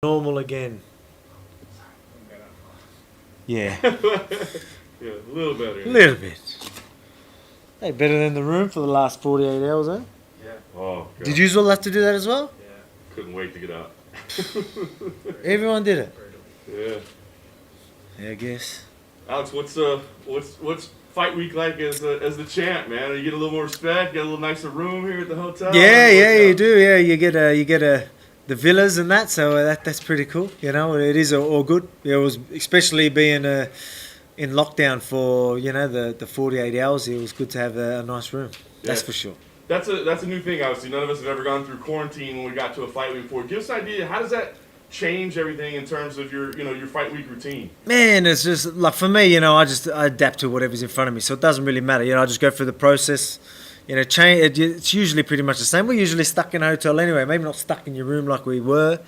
Normal again. Yeah, Yeah, a little better. a little bit. Hey, better than the room for the last 48 hours, eh? Yeah. Oh, God. Did you all have to do that as well? Yeah. Couldn't wait to get out. Everyone did it. Yeah. Yeah, I guess. Alex, what's fight week like as the champ, man? You get a little more respect, get a little nicer room here at the hotel. You do. Yeah, you get the villas and that, so that's pretty cool. You know, it is all good. Yeah, it was especially being in lockdown for the 48 hours. It was good to have a nice room. That's Yeah. for sure. That's a new thing. Obviously, none of us have ever gone through quarantine when we got to a fight week before. Give us an idea. How does that change everything in terms of your fight week routine? Man, it's just like for me, I adapt to whatever's in front of me, so it doesn't really matter. I just go through the process. It's usually pretty much the same. We're usually stuck in a hotel anyway. Maybe not stuck in your room like we were,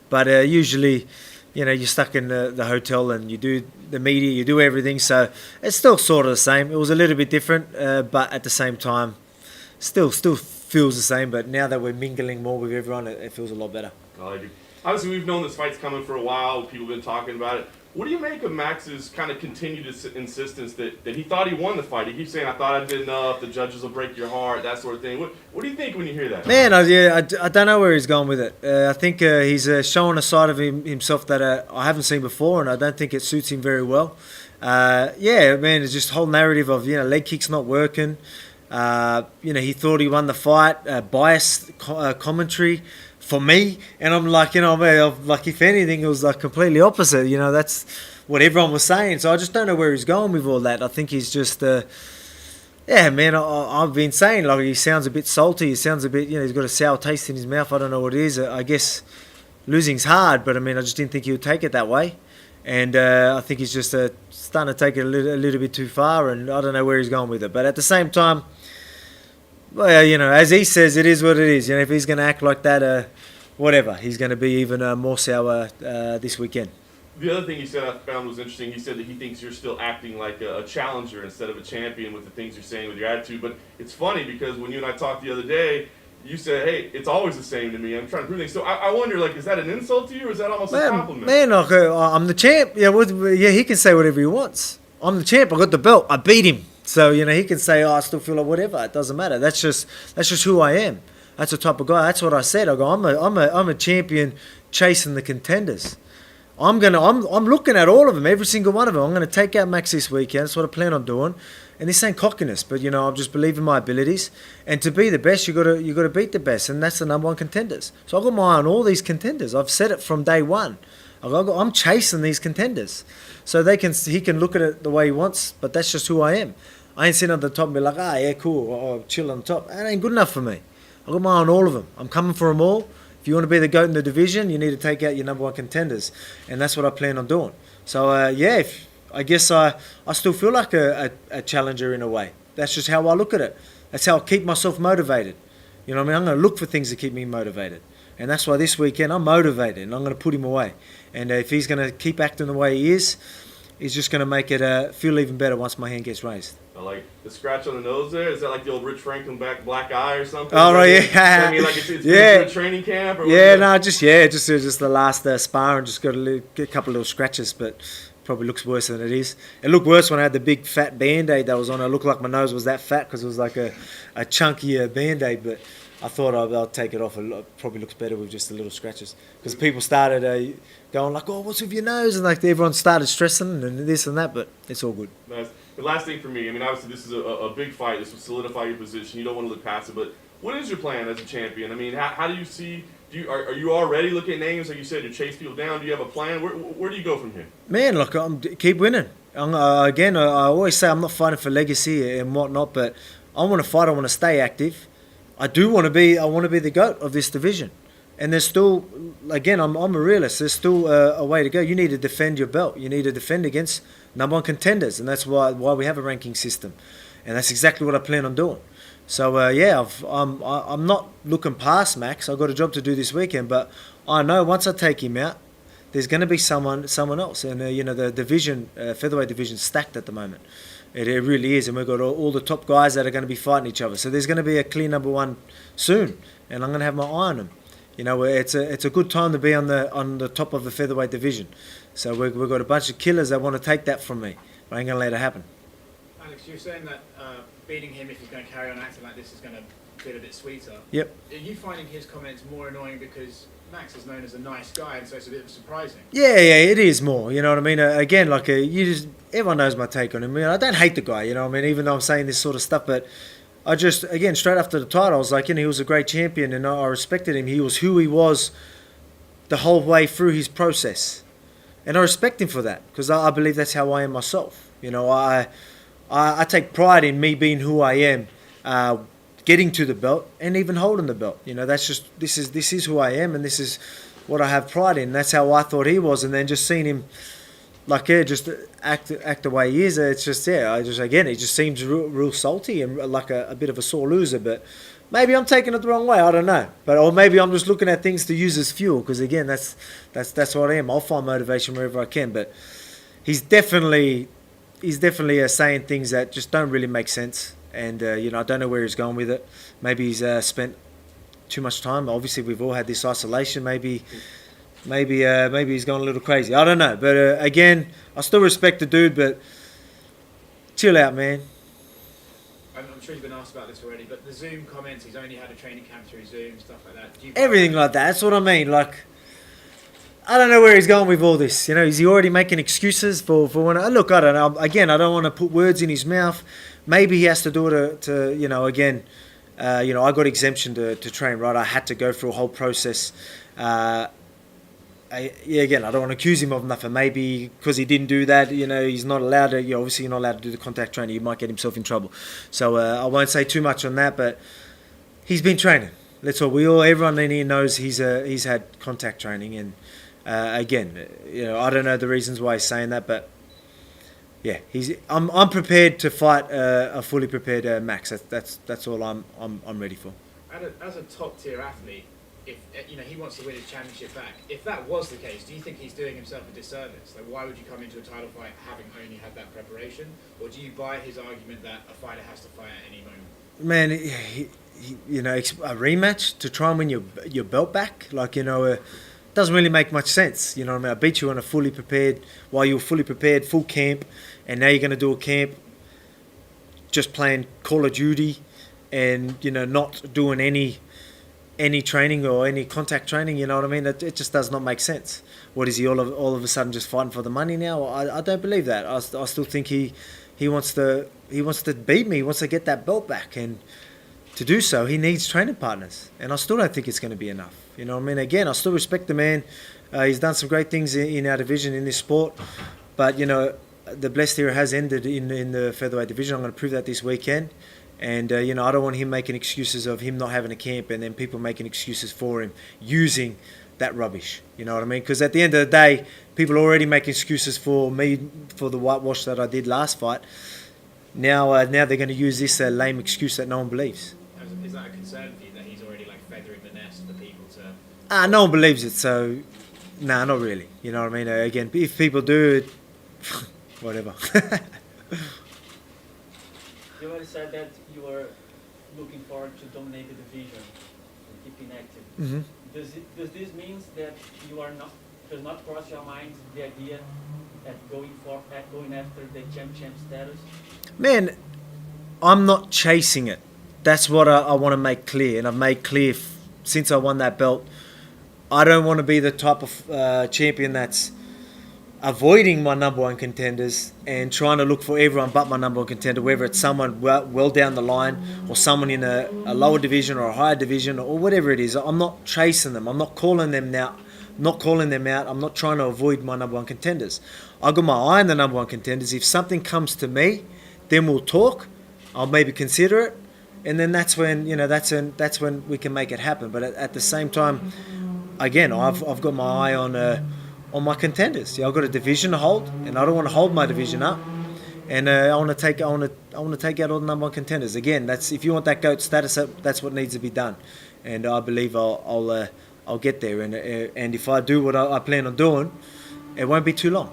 but usually, you're stuck in the hotel and you do the media, you do everything. So it's still sort of the same. It was a little bit different, but at the same time, still feels the same. But now that we're mingling more with everyone, it feels a lot better. I like it. Obviously, we've known this fight's coming for a while. People have been talking about it. What do you make of Max's kind of continued insistence that he thought he won the fight? He keeps saying, "I thought I did enough. The judges will break your heart," that sort of thing. What do you think when you hear that? Man, I don't know where he's going with it. I think he's showing a side of himself that I haven't seen before, and I don't think it suits him very well. Man, it's just whole narrative of leg kicks not working. He thought he won the fight. Biased commentary for me, and I'm like, like if anything, it was like completely opposite. That's what everyone was saying. So I just don't know where he's going with all that. I think he's just, man. I've been saying like he sounds a bit salty. He sounds a bit, he's got a sour taste in his mouth. I don't know what it is. I guess losing's hard, but I mean, I just didn't think he would take it that way. And I think he's just starting to take it a little bit too far, and I don't know where he's going with it. But at the same time, well, as he says, it is what it is. If he's going to act like that, whatever, he's going to be even more sour this weekend. The other thing he said I found was interesting. He said that he thinks you're still acting like a challenger instead of a champion with the things you're saying with your attitude. But it's funny because when you and I talked the other day, you said, "Hey, it's always the same to me. I'm trying to prove things." So I wonder, like, is that an insult to you, or is that almost a compliment? Man, like, I'm the champ. Yeah, he can say whatever he wants. I'm the champ. I got the belt. I beat him. So he can say, "Oh, I still feel like whatever." It doesn't matter. That's just who I am. That's the type of guy. That's what I said. I go, I'm a champion chasing the contenders. I'm looking at all of them, every single one of them. I'm gonna take out Max this weekend. That's what I plan on doing. And this ain't cockiness, but I just believe in my abilities. And to be the best, you gotta beat the best, and that's the number one contenders. So I've got my eye on all these contenders. I've said it from day one. I'm chasing these contenders, so he can look at it the way he wants. But that's just who I am. I ain't sitting at the top and be like, yeah, cool, I'll chill on the top. That ain't good enough for me. I've got my eye on all of them. I'm coming for them all. If you want to be the GOAT in the division, you need to take out your number one contenders. And that's what I plan on doing. So, I guess I still feel like a challenger in a way. That's just how I look at it. That's how I keep myself motivated. You know what I mean? I'm going to look for things to keep me motivated. And that's why this weekend I'm motivated and I'm going to put him away. And if he's going to keep acting the way he is, he's just going to make it feel even better once my hand gets raised. I like the scratch on the nose there. Is that like the old Rich Franklin black eye or something? Oh, right, yeah. I mean, like it's a training camp? Or just the last sparring. Just got a couple of little scratches, but probably looks worse than it is. It looked worse when I had the big fat Band-Aid that was on. It looked like my nose was that fat because it was like a chunky Band-Aid, but I thought I'll take it off. It probably looks better with just the little scratches. Because people started going like, "Oh, what's with your nose?" And like everyone started stressing and this and that, but it's all good. Nice. The last thing for me, I mean, obviously this is a big fight. This will solidify your position. You don't want to look past it, but what is your plan as a champion? I mean, how do you see? Are you already looking at names like you said to chase people down? Do you have a plan? Where do you go from here? Man, look, keep winning. I always say I'm not fighting for legacy and whatnot, but I want to fight. I want to stay active. I want to be the GOAT of this division. And there's still, again, I'm a realist. There's still a way to go. You need to defend your belt. You need to defend against number one contenders, and that's why we have a ranking system. And that's exactly what I plan on doing. So I'm not looking past Max. I've got a job to do this weekend, but I know once I take him out, there's going to be someone else. And the division, featherweight division, stacked at the moment. It really is, and we've got all the top guys that are going to be fighting each other. So there's going to be a clear number one soon, and I'm going to have my eye on him. You know, it's a good time to be on the top of the featherweight division. So we've got a bunch of killers that want to take that from me. I ain't gonna let it happen. Alex, you're saying that beating him, if he's going to carry on acting like this, is going to feel a bit sweeter. Yep. Are you finding his comments more annoying because Max is known as a nice guy, and so it's a bit surprising? Yeah, it is more. You know what I mean? Again, like everyone knows my take on him. I don't hate the guy. You know what I mean? Even though I'm saying this sort of stuff, but I just, again, straight after the title, I was like, he was a great champion, and I respected him. He was who he was the whole way through his process, and I respect him for that because I believe that's how I am myself. You know, I take pride in me being who I am, getting to the belt and even holding the belt. You know, that's just this is who I am, and this is what I have pride in. That's how I thought he was, and then just seeing him, just act the way he is. It's just again, it just seems real salty and like a bit of a sore loser. But maybe I'm taking it the wrong way. I don't know. Or maybe I'm just looking at things to use as fuel. Because again, that's what I am. I'll find motivation wherever I can. But he's definitely saying things that just don't really make sense. And I don't know where he's going with it. Maybe he's spent too much time. Obviously, we've all had this isolation. Maybe he's gone a little crazy. I don't know. But again, I still respect the dude, but chill out, man. I'm sure you've been asked about this already, but the Zoom comments, he's only had a training camp through Zoom, stuff like that. Everything like that. That's what I mean. Like, I don't know where he's going with all this. You know, is he already making excuses for when... Look, I don't know. Again, I don't want to put words in his mouth. Maybe he has to do it to again... I got exemption to train, right? I had to go through a whole process. Again, I don't want to accuse him of nothing. Maybe because he didn't do that, he's not allowed to. Obviously, you're not allowed to do the contact training. He might get himself in trouble. So I won't say too much on that. But he's been training. That's all. Everyone in here knows he's had contact training. And again, I don't know the reasons why he's saying that, but yeah, I'm prepared to fight a fully prepared Max. That's all I'm ready for. As a top tier athlete, if he wants to win his championship back, if that was the case, do you think he's doing himself a disservice? Like, why would you come into a title fight having only had that preparation, or do you buy his argument that a fighter has to fight at any moment? Man, a rematch to try and win your belt back, doesn't really make much sense. You know what I mean? I beat you on a fully prepared, while you were fully prepared, full camp, and now you're going to do a camp just playing Call of Duty and, not doing any training or any contact training. You know what I mean? It just does not make sense. What is he all of a sudden just fighting for the money now? I don't believe that. I still think he wants to beat me. He wants to get that belt back, and to do so, he needs training partners. And I still don't think it's going to be enough. You know what I mean? Again, I still respect the man. He's done some great things in our division, in this sport. But, the blessed era has ended in the featherweight division. I'm going to prove that this weekend. And, I don't want him making excuses of him not having a camp and then people making excuses for him using that rubbish. You know what I mean? Because at the end of the day, people already make excuses for me for the whitewash that I did last fight. Now they're going to use this lame excuse that no one believes. Is that a concern for you, that he's already feathering the nest for people to... No one believes it, so... Nah, not really. You know what I mean? Again, if people do it, whatever. You already said that you were looking forward to dominate the division and keeping active. Mm-hmm. Does this mean that does not cross your mind the idea that going after the champ status? Man, I'm not chasing it. That's what I want to make clear, and I've made clear since I won that belt. I don't want to be the type of champion that's avoiding my number one contenders and trying to look for everyone but my number one contender, whether it's someone well down the line or someone in a lower division or a higher division or whatever it is. I'm not chasing them. I'm not calling them out. I'm not trying to avoid my number one contenders. I got my eye on the number one contenders. If something comes to me, then we'll talk. I'll maybe consider it, and then that's when we can make it happen. But at the same time, again, I've got my eye on my contenders. I've got a division to hold, and I don't want to hold my division up. And I want to take out all the number one contenders. Again, that's if you want that GOAT status, that's what needs to be done. And I believe I'll get there. And if I do what I plan on doing, it won't be too long.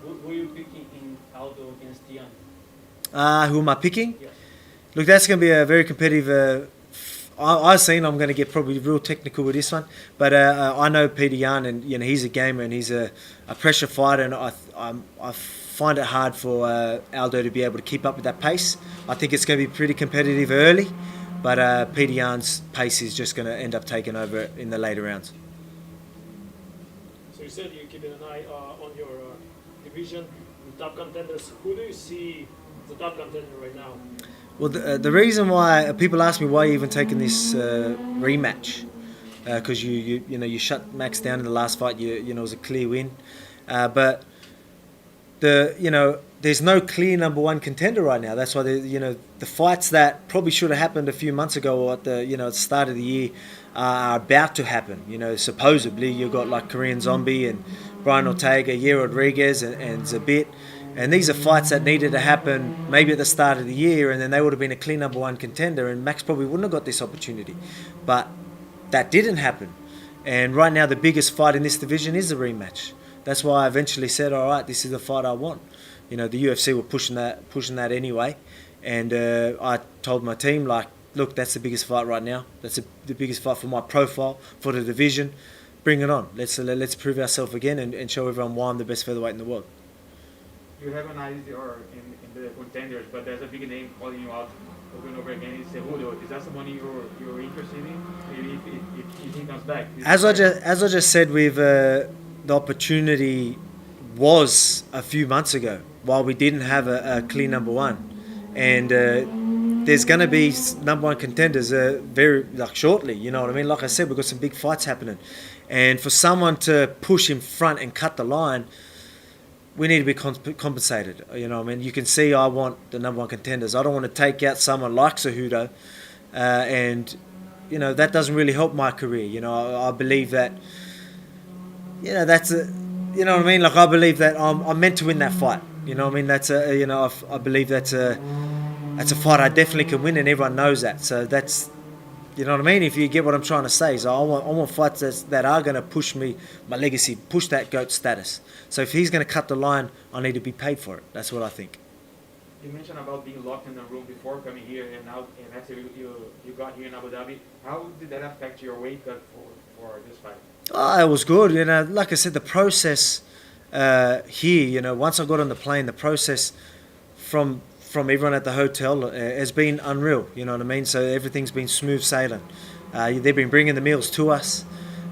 Who are you picking in Aldo against Dion? Who am I picking? Yeah. Look, that's going to be a very competitive I seen I'm going to get probably real technical with this one, but I know Peter Yan, and he's a gamer and he's a pressure fighter, and I find it hard for Aldo to be able to keep up with that pace. I think it's going to be pretty competitive early, but Peter Yan's pace is just going to end up taking over in the later rounds. So you said you're keeping an eye on your division, the top contenders. Who do you see the top contender right now? Well, the reason why people ask me why you're even taking this rematch, because you shut Max down in the last fight. It was a clear win, but there's no clear number one contender right now. That's why the fights that probably should have happened a few months ago or at the start of the year are about to happen. Supposedly you've got like Korean Zombie and Brian Ortega, Yair Rodriguez and Zabit. And these are fights that needed to happen maybe at the start of the year, and then they would have been a clear number one contender, and Max probably wouldn't have got this opportunity. But that didn't happen. And right now the biggest fight in this division is the rematch. That's why I eventually said, all right, this is the fight I want. The UFC were pushing that anyway. And I told my team, like, look, that's the biggest fight right now. That's the biggest fight for my profile, for the division. Bring it on. Let's prove ourselves again and show everyone why I'm the best featherweight in the world. You have an idea or in the contenders, but there's a big name calling you out over and over again. It's Cejudo. Is that someone you're interested in? Maybe if he comes back. As I just said, the opportunity was a few months ago while we didn't have a clear number one, and there's going to be number one contenders very shortly. You know what I mean? Like I said, we've got some big fights happening, and for someone to push in front and cut the line, we need to be compensated. You can see I want the number one contenders. I don't want to take out someone like Cejudo, and that doesn't really help my career. I believe that. That's a. You know what I mean? Like I believe that I'm meant to win that fight. That's a. I believe that's a fight I definitely can win, and everyone knows that. So that's. You know what I mean? If you get what I'm trying to say, so I want fights that are going to push me, my legacy, push that GOAT status. So if he's going to cut the line, I need to be paid for it. That's what I think. You mentioned about being locked in a room before coming here, and after you got here in Abu Dhabi. How did that affect your weight cut for this fight? Oh, it was good. Like I said, the process here. Once I got on the plane, the process from everyone at the hotel has been unreal. You know what I mean? So everything's been smooth sailing. They've been bringing the meals to us.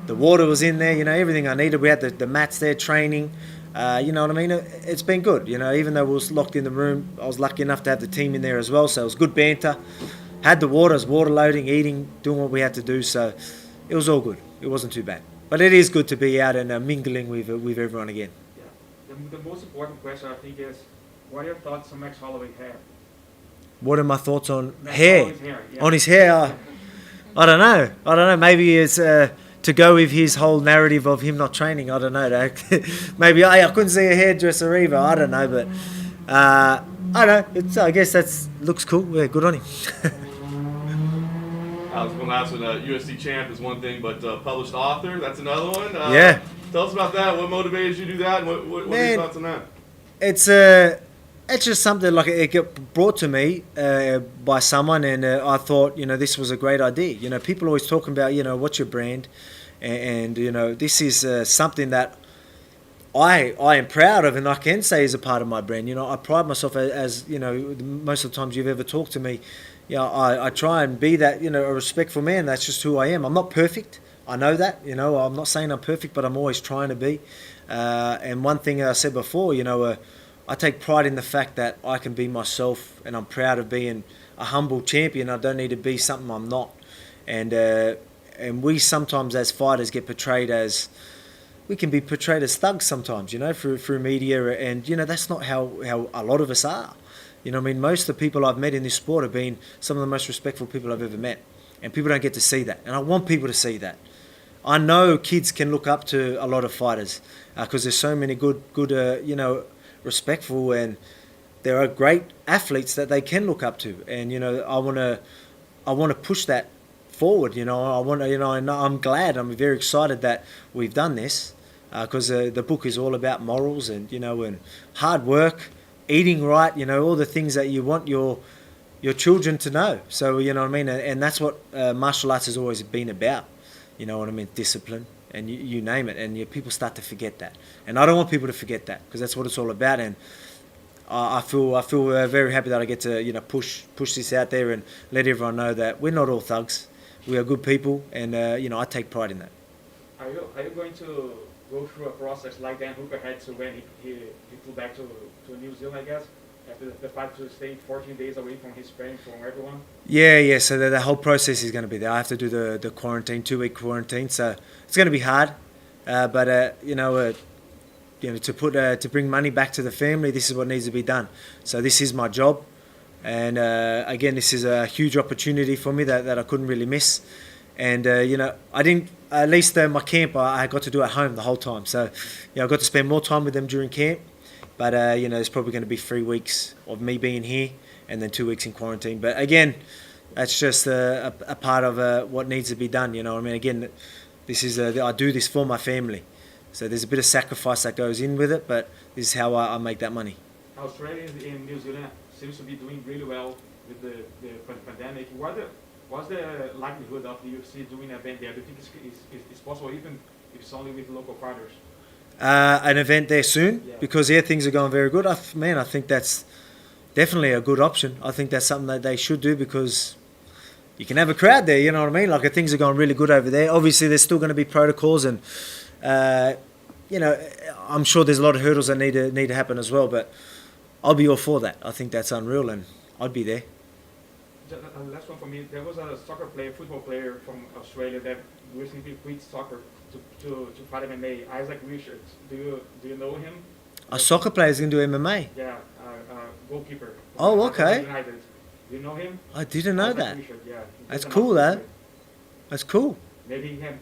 The water was in there. Everything I needed. We had the mats there training. You know what I mean? It's been good. Even though we was locked in the room, I was lucky enough to have the team in there as well. So it was good banter. Had the water, was water loading, eating, doing what we had to do. So it was all good. It wasn't too bad. But it is good to be out and mingling with everyone again. Yeah. The most important question I think is, what are your thoughts on Max Holloway hair? What are my thoughts on Max hair? Holloway's hair, yeah. On his hair? I don't know. Maybe it's to go with his whole narrative of him not training. I don't know. Maybe I couldn't see a hairdresser either. I don't know. But I don't know. I guess that looks cool. Yeah, good on him. I was going to ask when UFC champ is one thing, but published author, that's another one. Yeah. Tell us about that. What motivated you to do that? And what are your thoughts on that? It's just something like it got brought to me by someone, and I thought, this was a great idea. People always talking about, what's your brand, and this is something that I am proud of, and I can say is a part of my brand. I pride myself as most of the times you've ever talked to me. I try and be that, a respectful man. That's just who I am. I'm not perfect. I know that. I'm not saying I'm perfect, but I'm always trying to be. And one thing I said before, I take pride in the fact that I can be myself, and I'm proud of being a humble champion. I don't need to be something I'm not. And we sometimes as fighters get portrayed as, we can be portrayed as thugs sometimes, through media, and that's not how a lot of us are. Most of the people I've met in this sport have been some of the most respectful people I've ever met, and people don't get to see that, and I want people to see that. I know kids can look up to a lot of fighters because there's so many good, respectful, and there are great athletes that they can look up to, and I want to push that forward. I'm glad, I'm very excited that we've done this because the book is all about morals and and hard work, eating right, all the things that you want your your children to know. So you know what I mean, and that's what martial arts has always been about. You know what I mean, discipline, and you name it, and people start to forget that. And I don't want people to forget that because that's what it's all about. And I feel very happy that I get to push this out there and let everyone know that we're not all thugs. We are good people, and I take pride in that. Are you going to go through a process like Dan Hooker had to when he flew back to New Zealand, I guess, after the fight, to stay 14 days away from his friends, from everyone? Yeah. So the whole process is going to be there. I have to do the quarantine, 2-week quarantine. So it's going to be hard, but to bring money back to the family, this is what needs to be done. So this is my job, and again, this is a huge opportunity for me that I couldn't really miss. And I didn't. At least my camp, I got to do at home the whole time. So I got to spend more time with them during camp. But there's probably going to be 3 weeks of me being here, and then 2 weeks in quarantine. But again, that's just a part of what needs to be done. You know what I mean? Again, this is I do this for my family. So there's a bit of sacrifice that goes in with it, but this is how I make that money. Australia and New Zealand seems to be doing really well with the pandemic. What's the likelihood of the UFC doing an event there? Do you think it's possible, even if it's only with local fighters? An event there soon, Yeah. because things are going very good. I think that's definitely a good option. I think that's something that they should do because you can have a crowd there. You know what I mean? Like things are going really good over there. Obviously, there's still going to be protocols, and I'm sure there's a lot of hurdles that need to happen as well. But I'll be all for that. I think that's unreal, and I'd be there. Last one for me. There was a football player from Australia that recently quit soccer to fight MMA. Isaac Richards. Do you know him? A soccer player's going to do MMA. Yeah, goalkeeper. Oh, okay. United. Do you know him? I didn't know Isaac that. Richards, yeah. That's cool, though. That's cool. Maybe he can